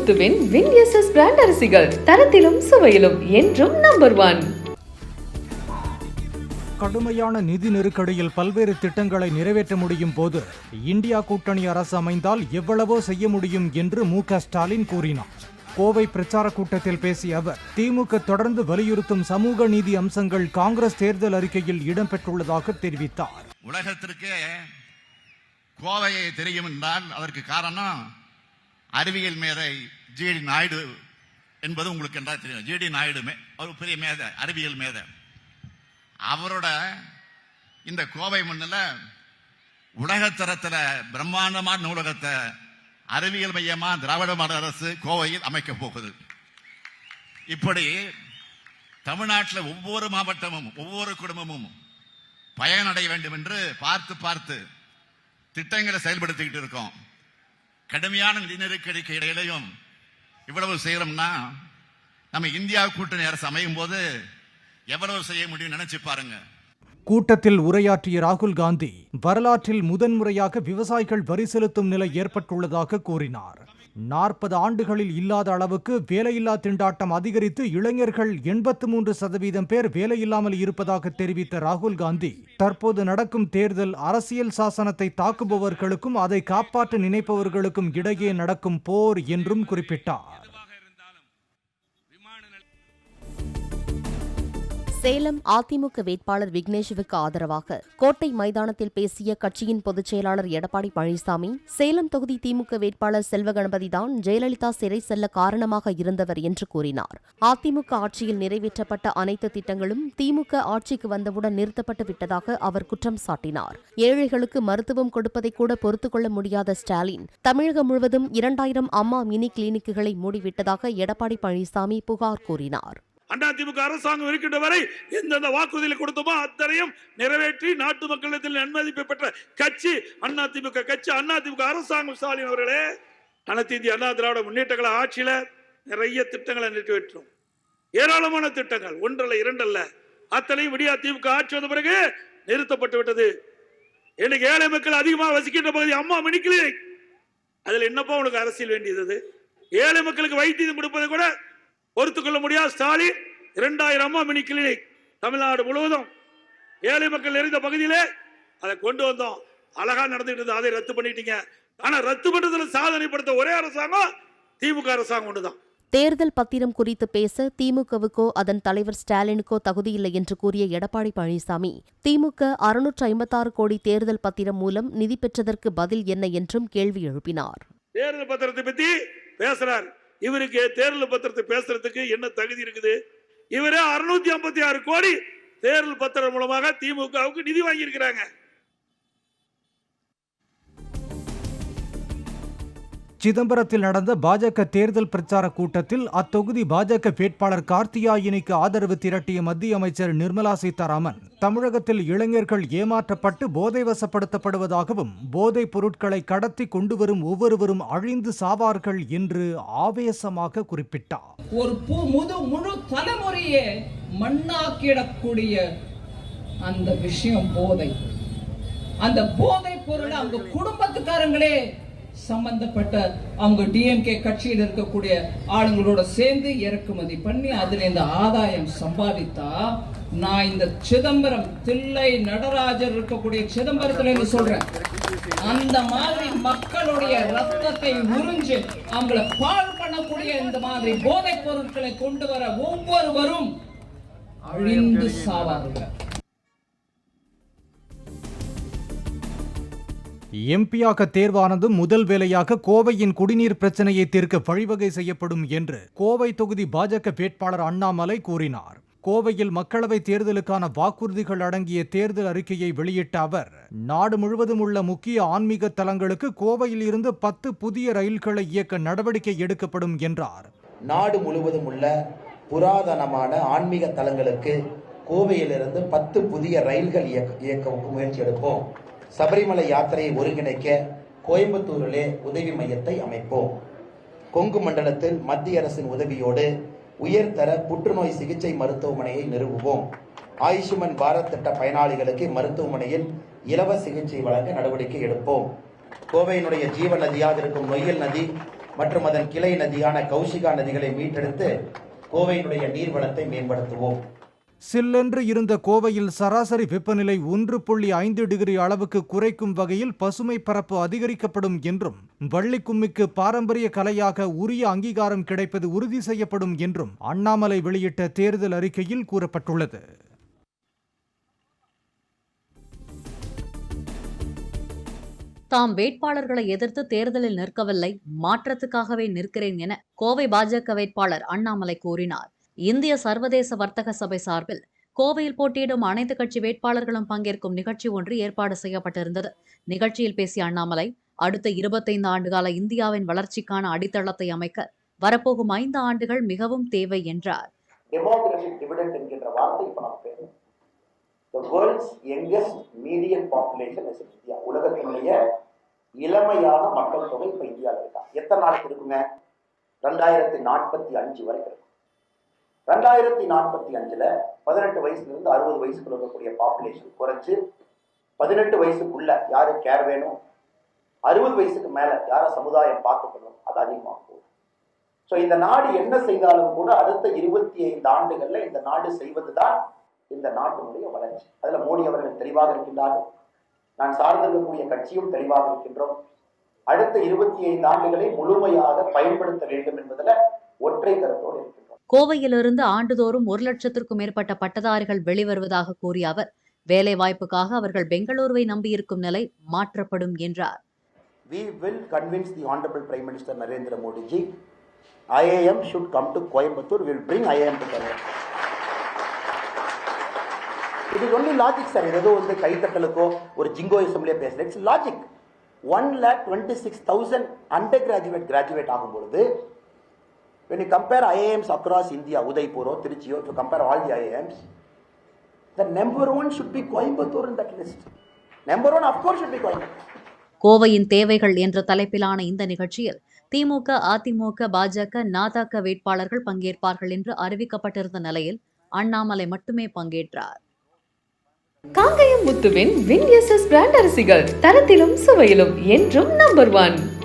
முத்துவின் வின்எஸ்எஸ் brand அரிசிகள் தரத்திலும் சுவையிலும் என்றும் number 1. கடுமையான நிதி நெருக்கடியில் பல்வேறு திட்டங்களை நிறைவேற்ற முடியும் போது இந்தியா கூட்டணி அரசு அமைந்தால் எவ்வளவோ செய்ய முடியும் என்று மு.க. ஸ்டாலின் கூறினார். கோவை பிரச்சார கூட்டத்தில் பேசிய அவர், திமுக தொடர்ந்து வலியுறுத்தும் சமூக நீதி அம்சங்கள் காங்கிரஸ் தேர்தல் அறிக்கையில் இடம்பெற்றுள்ளதாக தெரிவித்தார். உலகத்திற்கு கோவையை தெரியும் என்றால் அதற்கு காரணம் அறிவியல் மேதை ஜி.டி. நாயுடு என்பது உங்களுக்கு என்றால் தெரியும். ஜி.டி. நாயுடு ஒரு பெரிய மேதை, அறிவியல் மேதை. அவரோட இந்த கோவை மண்ணில் உலகத்தரத்தில் பிரம்மாண்டமான நூலகத்தை அறிவியல் மையமா திராவிட மாடல் அரசு கோவையில் அமைக்க போகுது. இப்படி தமிழ்நாட்டில் ஒவ்வொரு மாவட்டமும் ஒவ்வொரு குடும்பமும் பயனடைய வேண்டும் என்று பார்த்து பார்த்து திட்டங்களை செயல்படுத்திக்கிட்டு இருக்கோம். கடுமையான நிதி நெருக்கடிக்கு இடையிலையும் இவ்வளவு செய்யறோம்னா நம்ம இந்தியா கூட்டணி அரசு அமையும் போது எவ்வளவு செய்ய முடியும் நினைச்சு பாருங்க. கூட்டத்தில் உரையாற்றிய ராகுல் காந்தி, வரலாற்றில் முதன்முறையாக விவசாயிகள் வரி செலுத்தும் நிலை ஏற்பட்டுள்ளதாக கூறினார். 40 ஆண்டுகளில் இல்லாத அளவுக்கு வேலையில்லா திண்டாட்டம் அதிகரித்து இளைஞர்கள் 83% பேர் வேலையில்லாமல் இருப்பதாக தெரிவித்த ராகுல் காந்தி, தற்போது நடக்கும் தேர்தல் அரசியல் சாசனத்தை தாக்குபவர்களுக்கும் அதை காப்பாற்ற நினைப்பவர்களுக்கும் இடையே நடக்கும் போர் என்றும் குறிப்பிட்டார். சேலம் அதிமுக வேட்பாளர் விக்னேஷுவுக்கு ஆதரவாக கோட்டை மைதானத்தில் பேசிய கட்சியின் பொதுச் செயலாளர் எடப்பாடி பழனிசாமி, சேலம் தொகுதி திமுக வேட்பாளர் செல்வகணபதி தான் ஜெயலலிதா சிறை செல்ல காரணமாக இருந்தவர் என்று கூறினார். அதிமுக ஆட்சியில் நிறைவேற்றப்பட்ட அனைத்து திட்டங்களும் திமுக ஆட்சிக்கு வந்தவுடன் நிறுத்தப்பட்டு விட்டதாக அவர் குற்றம் சாட்டினார். ஏழைகளுக்கு மருத்துவம் கொடுப்பதை கூட பொறுத்துக்கொள்ள முடியாத ஸ்டாலின், தமிழகம் முழுவதும் 2000 அம்மா மினி கிளினிக்குகளை மூடிவிட்டதாக எடப்பாடி பழனிசாமி புகார் கூறினார். அதிமுக அரசாங்கம் இருக்கின்ற வரை எந்தெந்த வாக்குறுதிகளை கொடுத்தோமோ அத்தனையும் நிறைவேற்றி நாட்டு மக்களிடத்தில் நன்மதிப்பை பெற்ற கட்சி அதிமுக கட்சி. அதிமுக அரசாங்கம் ஸ்டாலின் அவர்களே, அனைத்து இந்திய அண்ணா திராவிட முன்னேற்ற கழக ஆட்சியில நிறைய திட்டங்களை நிறைவேற்றோம். ஏராளமான திட்டங்கள், ஒன்றல்ல இரண்டல்ல, அத்தனையும் விடியா திமுக ஆட்சி வந்த பிறகு நிறுத்தப்பட்டு விட்டது. இன்னைக்கு ஏழை மக்கள் அதிகமாக வசிக்கின்ற பகுதி அம்மா மினி கிளினிக். அதுல என்னப்பா உனக்கு அரசியல் வேண்டியது? ஏழை மக்களுக்கு வைத்தியம் கொடுப்பதை கூட பொறுத்துக்கொள்ள முடியாது ஸ்டாலின். 2000 அம்மா மினி கிளினிக் தமிழ்நாடு முழுவதும் ஏழை மக்கள் நிறைந்த பகுதியிலே அதை கொண்டு வந்தோம். அழகா நடந்துட்டு இருந்தது, அதை ரத்து பண்ணிட்டீங்க. ஆனா ரத்து பண்றதுல சாதனை படுத்த ஒரே அரசாங்கம் திமுக அரசாங்கம் ஒன்றுதான். தேர்தல் பத்திரம் குறித்து பேச திமுகவுக்கோ அதன் தலைவர் ஸ்டாலினுக்கோ தகுதியில்லை என்று கூறிய எடப்பாடி பழனிசாமி, திமுக 656 கோடி தேர்தல் பத்திரம் மூலம் நிதி பெற்றதற்கு பதில் என்ன என்றும் கேள்வி எழுப்பினார். தேர்தல் பத்திரத்தை பத்தி பேசுறார். இவருக்கு தேர்தல் பத்திரத்தை பேசுறதுக்கு என்ன தகுதி இருக்குது? இவரே 656 கோடி தேர்தல் பத்திரம் மூலமாக திமுகவுக்கு நிதி வாங்கி இருக்கிறாங்க. சிதம்பரத்தில் நடந்த பாஜக தேர்தல் பிரச்சார கூட்டத்தில் அத்தொகுதி பாஜக வேட்பாளர் கார்த்தியாயினிக்கு ஆதரவு திரட்டிய மத்திய அமைச்சர் நிர்மலா சீதாராமன், தமிழகத்தில் இளைஞர்கள் ஏமாற்றப்பட்டு போதை வசப்படுத்தப்படுவதாகவும் போதைப் பொருட்களை கடத்தி கொண்டு வரும் ஒவ்வொருவரும் அழிந்து சாவார்கள் என்று ஆவேசமாக குறிப்பிட்டார். ஒரு முழு தலைமுறையே மண்ணாக்கிடக்கூடிய அந்த விஷயம் போதை. அந்த போதை பொருளை அவங்க குடும்பத்துக்காரங்களே சம்பந்தப்பட்ட அவங்க டிஎம்கே கட்சியில் இருக்கக்கூடிய ஆளுங்களோட சேர்ந்து இறக்குமதி பண்ணி அதுல இந்த ஆதாயம் சம்பாதித்தா, நான் இந்த சிதம்பரம் தில்லை நடராஜர் இருக்கக்கூடிய சிதம்பரத்துல இருந்து சொல்றேன், அந்த மாதிரி மக்களுடைய ரத்தத்தை உறிஞ்சு அவங்களை பால் பண்ணக்கூடிய இந்த மாதிரி போதைப் பொருட்களை கொண்டு வர ஒவ்வொருவரும் அழிந்து சாவார்கள். எம்பியாக தேர்வானதும் முதல் வேலையாக கோவையின் குடிநீர் பிரச்சனையை தீர்க்க வழிவகை செய்யப்படும் என்று கோவை தொகுதி பாஜக வேட்பாளர் அண்ணாமலை கூறினார். கோவையில் மக்களவை தேர்தலுக்கான வாக்குறுதிகள் அடங்கிய தேர்தல் அறிக்கையை வெளியிட்ட அவர், நாடு முழுவதும் உள்ள முக்கிய ஆன்மீக தலங்களுக்கு கோவையில் இருந்து 10 புதிய ரயில்களை இயக்க நடவடிக்கை எடுக்கப்படும் என்றார். நாடு முழுவதும் உள்ள புராதனமான ஆன்மீக தலங்களுக்கு கோவையிலிருந்து 10 புதிய ரயில்கள் இயக்க முயற்சி எடுப்போம். சபரிமலை யாத்திரையை ஒருங்கிணைக்க கோயம்புத்தூரிலே உதவி மையத்தை அமைப்போம். கொங்கு மண்டலத்தில் மத்திய அரசின் உதவியோடு உயர்தர புற்றுநோய் சிகிச்சை மருத்துவமனையை நிறுவுவோம். ஆயுஷ்மன் பாரத் திட்ட பயனாளிகளுக்கு மருத்துவமனையில் இலவச சிகிச்சை வழங்க நடவடிக்கை எடுப்போம். கோவையினுடைய ஜீவ நதியாக இருக்கும் நொய்யல் நதி மற்றும் அதன் கிளை நதியான கௌசிகா நதிகளை மீட்டெடுத்து கோவையினுடைய நீர்வளத்தை மேம்படுத்துவோம். சில்லென்று இருந்த கோவையில் சராசரி வெப்பநிலை 1.5 டிகிரி அளவுக்கு குறைக்கும் வகையில் பசுமை பரப்பு அதிகரிக்கப்படும் என்றும் வள்ளிக்கும்மிக்கு பாரம்பரிய கலையாக உரிய அங்கீகாரம் கிடைப்பது உறுதி செய்யப்படும் என்றும் அண்ணாமலை வெளியிட்ட தேர்தல் அறிக்கையில் கூறப்பட்டுள்ளது. தாம் வேட்பாளர்களை எதிர்த்து தேர்தலில் நிற்கவில்லை, மாற்றத்துக்காகவே நிற்கிறேன் என கோவை பாஜக வேட்பாளர் அண்ணாமலை கூறினார். இந்திய சர்வதேச வர்த்தக சபை சார்பில் கோவையில் போட்டியிடும் அனைத்து கட்சி வேட்பாளர்களும் பங்கேற்கும் நிகழ்ச்சி ஒன்று ஏற்பாடு செய்யப்பட்டிருந்தது. நிகழ்ச்சியில் பேசிய அண்ணாமலை, அடுத்த 25 ஆண்டுகால இந்தியாவின் வளர்ச்சிக்கான அடித்தளத்தை அமைக்க வரப்போகும் 5 ஆண்டுகள் மிகவும் தேவை என்றார். டெமோக்ராட்டிக் டிவிடெண்ட் என்கின்ற வார்த்தை இப்ப நம்ம பேசணும். The world's youngest median population is India. உலகத்தினுடைய இளமையான மக்கள் தொகை இப்ப இந்தியாவில் இருக்கா. எத்தனை நாளைக்கு இருக்குங்க? 2045 வரைக்கும் இருக்கும். 2045ல 18 வயசுல இருந்து 60 வயசுக்குள்ள இருக்கக்கூடிய பாப்புலேஷன் குறைஞ்சு 18 வயசுக்குள்ள யாரு கேர் வேணும், 60 வயசுக்கு மேல யார சமுதாயம் பார்த்துக்கணும், அது அதிகமாக போகும். ஸோ இந்த நாடு என்ன செய்தாலும் கூட அடுத்த 25 ஆண்டுகள்ல இந்த நாடு செய்வதுதான் இந்த நாட்டினுடைய வளர்ச்சி. அதுல மோடி அவர்கள் தெளிவாக இருக்கின்றார்கள், நான் சார்ந்திருக்கக்கூடிய கட்சியும் தெளிவாக இருக்கின்றோம். அடுத்த 25 ஆண்டுகளை முழுமையாக பயன்படுத்த வேண்டும் என்பதில் ஒற்றை கருத்தோடு இருக்கின்றோம். கோவையிலிருந்து ஆண்டுதோறும் 1 லட்சத்திற்கும் மேற்பட்ட பட்டதாரிகள் வெளிவருவதாக கூறிய அவர், வேலை வாய்ப்புக்காக அவர்கள் பெங்களூருவை நம்பியிருக்கும் நிலை மாற்றப்படும் என்றார். We will convince the Honorable Prime Minister Narendra Modi ji, IIM should come to Coimbatore. We will bring IIM to Coimbatore. It is only logic, sir. ஏதோ வந்து கைத்தட்டலுக்கோ ஒரு ஜிங்கோயிசம்லயே பேசல. It's logic. 1,26,000 undergraduate graduate ஆகும்பொழுது when you compare IIMs across India, உதய்பூரோ திருச்சியோ, to compare all the IIMs, the number 1 should be Coimbatore in that list. Number 1 of course should be Coimbatore. கோவையின் தேவைகள் என்ற தலைப்பிலான இந்த நிகழ்ச்சியில் திமுக, அதிமுக, பாஜக, நாதக வேட்பாளர்கள் பங்கேற்பார்கள் என்று அறிவிக்கப்பட்டிருந்த நிலையில் அண்ணாமலை மட்டுமே பங்கேற்றார். காங்கயம் முத்துவின் வின்எஸ்எஸ் பிராண்ட் அரிசிகள் தரத்திலும் சுவையிலும் என்றும் நம்பர் 1.